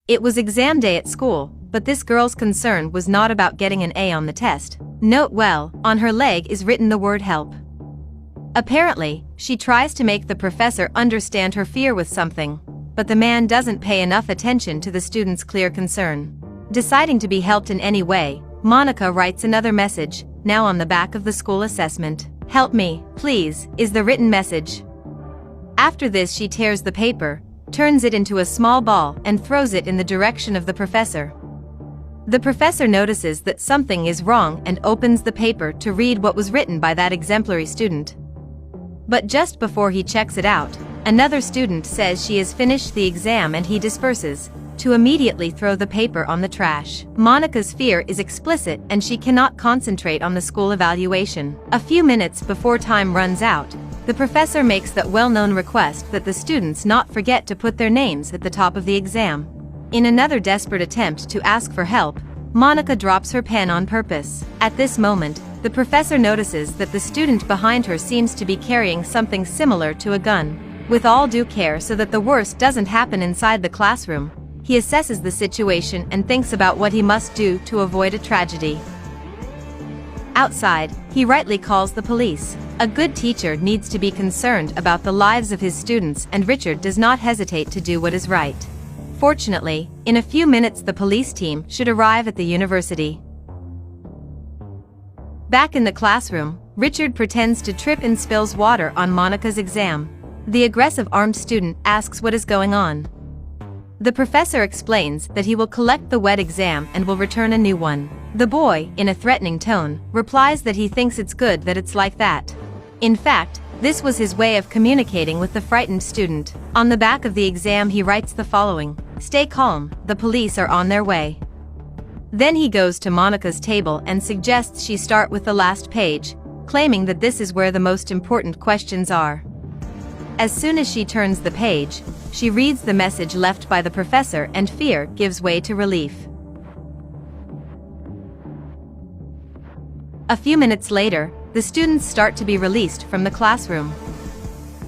It was exam day at school, but this girl's concern was not about getting an A on the test. Note well, on her leg is written the word help. Apparently, she tries to make the professor understand her fear with something, but the man doesn't pay enough attention to the student's clear concern. Deciding to be helped in any way, Monica writes another message, now on the back of the school assessment. "Help me, please," is the written message. After this, she tears the paper, turns it into a small ball and throws it in the direction of the professor. The professor notices that something is wrong and opens the paper to read what was written by that exemplary student. But just before he checks it out, another student says she has finished the exam and he disperses, to immediately throw the paper on the trash. Monica's fear is explicit and she cannot concentrate on the school evaluation. A few minutes before time runs out, the professor makes that well-known request that the students not forget to put their names at the top of the exam. In another desperate attempt to ask for help, Monica drops her pen on purpose. At this moment, the professor notices that the student behind her seems to be carrying something similar to a gun. With all due care so that the worst doesn't happen inside the classroom, he assesses the situation and thinks about what he must do to avoid a tragedy. Outside, he rightly calls the police. A good teacher needs to be concerned about the lives of his students, and Richard does not hesitate to do what is right. Fortunately, in a few minutes the police team should arrive at the university. Back in the classroom, Richard pretends to trip and spills water on Monica's exam. The aggressive armed student asks what is going on. The professor explains that he will collect the wet exam and will return a new one. The boy, in a threatening tone, replies that he thinks it's good that it's like that. In fact, this was his way of communicating with the frightened student. On the back of the exam he writes the following: "Stay calm, the police are on their way." Then he goes to Monica's table and suggests she start with the last page, claiming that this is where the most important questions are. As soon as she turns the page, she reads the message left by the professor and fear gives way to relief. A few minutes later, the students start to be released from the classroom.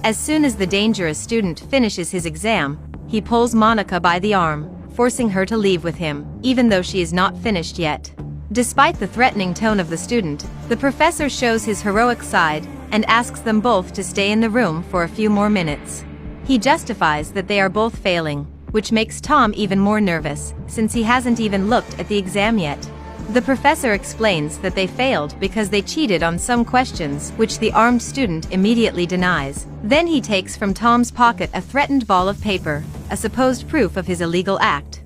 As soon as the dangerous student finishes his exam, he pulls Monica by the arm, forcing her to leave with him, even though she is not finished yet. Despite the threatening tone of the student, the professor shows his heroic side and asks them both to stay in the room for a few more minutes. He justifies that they are both failing, which makes Tom even more nervous, since he hasn't even looked at the exam yet. The professor explains that they failed because they cheated on some questions, which the armed student immediately denies. Then he takes from Tom's pocket a threatened ball of paper, a supposed proof of his illegal act.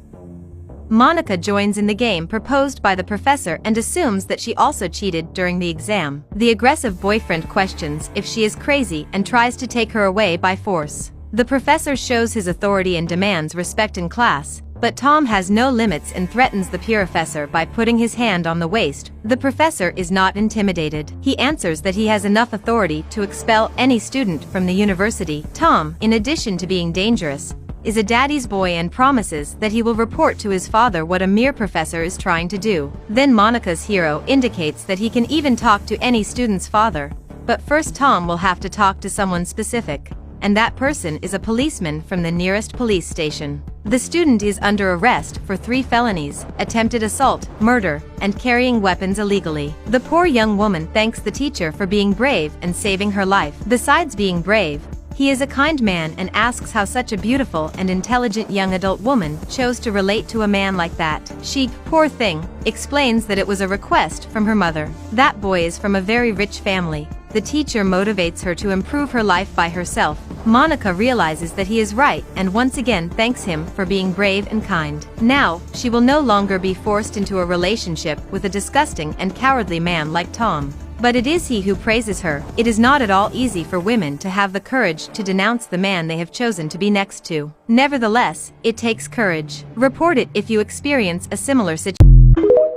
Monica joins in the game proposed by the professor and assumes that she also cheated during the exam. The aggressive boyfriend questions if she is crazy and tries to take her away by force. The professor shows his authority and demands respect in class, but Tom has no limits and threatens the professor by putting his hand on the waist. The professor is not intimidated. He answers that he has enough authority to expel any student from the university. Tom, in addition to being dangerous, is a daddy's boy and promises that he will report to his father what a mere professor is trying to do. Then Monica's hero indicates that he can even talk to any student's father, but first Tom will have to talk to someone specific, and that person is a policeman from the nearest police station. The student is under arrest for 3 felonies, attempted assault, murder, and carrying weapons illegally. The poor young woman thanks the teacher for being brave and saving her life. Besides being brave, he is a kind man and asks how such a beautiful and intelligent young adult woman chose to relate to a man like that. She, poor thing, explains that it was a request from her mother. That boy is from a very rich family. The teacher motivates her to improve her life by herself. Monica realizes that he is right and once again thanks him for being brave and kind. Now, she will no longer be forced into a relationship with a disgusting and cowardly man like Tom. But it is he who praises her. It is not at all easy for women to have the courage to denounce the man they have chosen to be next to. Nevertheless, it takes courage. Report it if you experience a similar situation.